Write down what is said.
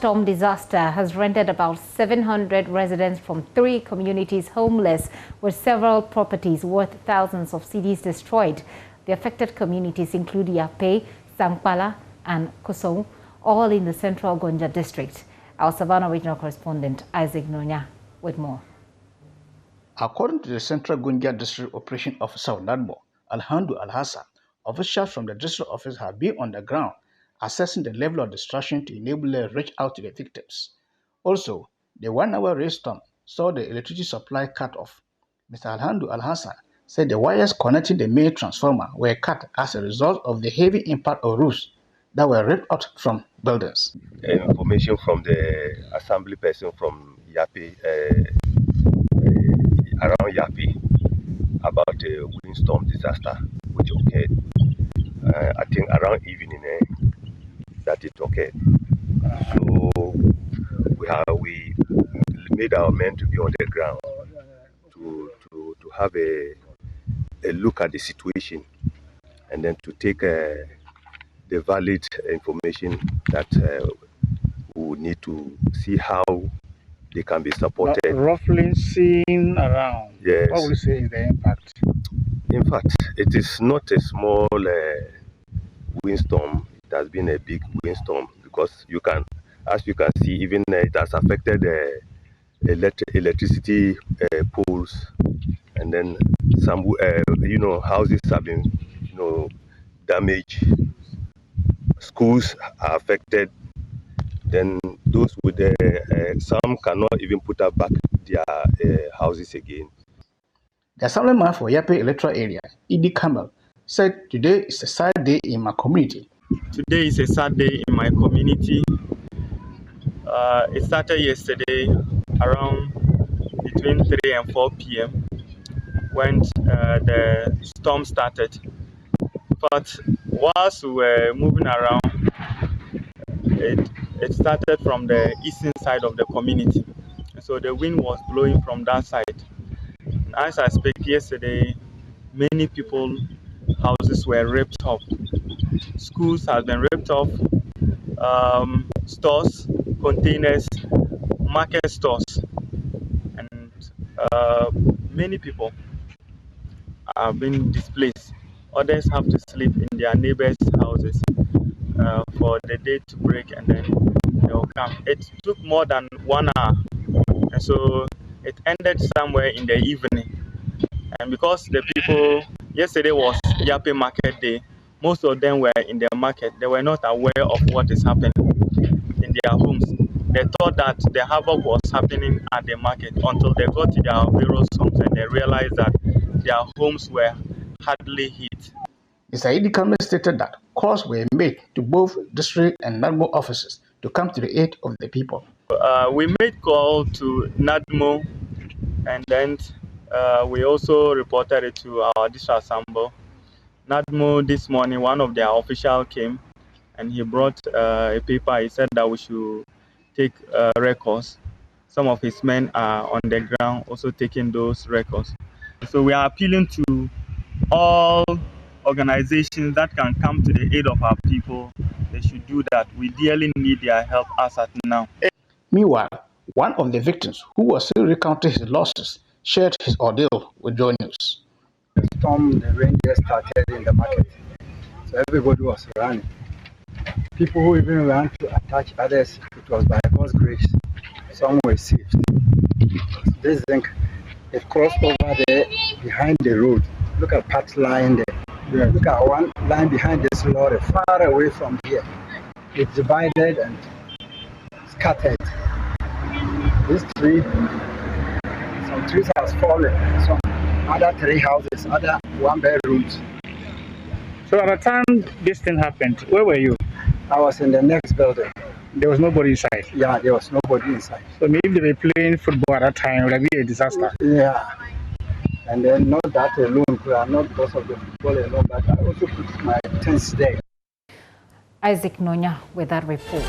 rainstorm disaster has rendered about 700 residents from 3 communities homeless, with several properties worth thousands of cedis destroyed. The affected communities include Yapei, Sangpala, and Kosong, all in the central Gonja district. Our Savannah regional correspondent Isaac Nonya with more. According to the Central Gunja District Operation Officer of Nadmo, Alhamdu Al-Hassan, officials from the district office have been on the ground assessing the level of destruction to enable them to reach out to the victims. Also, the 1-hour rainstorm saw the electricity supply cut off. Mr. Alhamdu Al-Hassan said the wires connecting the main transformer were cut as a result of the heavy impact of roofs that were ripped out from buildings. Information from the assembly person from Yapei, around Yapei, about a windstorm disaster which occurred. I think around evening that it occurred. So we made our men to be on the ground to have a look at the situation and then to take the valid information that we would need to see how they can be supported. Roughly seen around, yes. What would you say is the impact? In fact, it is not a small windstorm. It has been a big windstorm because as you can see, even it has affected the electricity poles, and then some houses have been damaged. Schools are affected. Then those with some cannot even put up back their houses again. The assemblyman for Yapei electoral area, Idi Kamal, said today is a sad day in my community. Today is a sad day in my community. It started yesterday around between 3 and 4 p.m. when the storm started. But whilst we were moving around, it started from the eastern side of the community. So the wind was blowing from that side. And as I speak yesterday, many people's houses were ripped off. Schools have been ripped off. Stores, containers, market stores, and many people have been displaced. Others have to sleep in their neighbors' houses for the day to break, and then they'll come. It took more than 1 hour, and so it ended somewhere in the evening. And because the people, yesterday was Yapei Market Day, most of them were in their market. They were not aware of what is happening in their homes. They thought that the havoc was happening at the market until they got to their various homes and they realized that their homes were hardly hit. Mr. Idi Kamal stated that calls were made to both district and NADMO officers to come to the aid of the people. We made call to NADMO, and then we also reported it to our district assembly. NADMO this morning, one of their officials came and he brought a paper. He said that we should take records. Some of his men are on the ground also taking those records. So we are appealing to all organizations that can come to the aid of our people. They should do that. We dearly need their help as at now. Meanwhile, one of the victims, who was still recounting his losses, shared his ordeal with Joy News. The storm, the rain just started in the market, so everybody was running. People who even ran to attach others, it was by God's grace, some were saved. This zinc, it crossed over there behind the road. Look at Pat's line there. Yeah. Look at one line behind this lorry, far away from here. It divided and scattered. This tree, some trees has fallen, some other 3 houses, other 1 bedrooms. So at the time this thing happened, where were you? I was in the next building. There was nobody inside? Yeah, there was nobody inside. So maybe they were playing football at that time, it would have been a disaster. Yeah. And then not that alone, not because of the football alone, but I also put my tents there. Isaac Nonya with that report.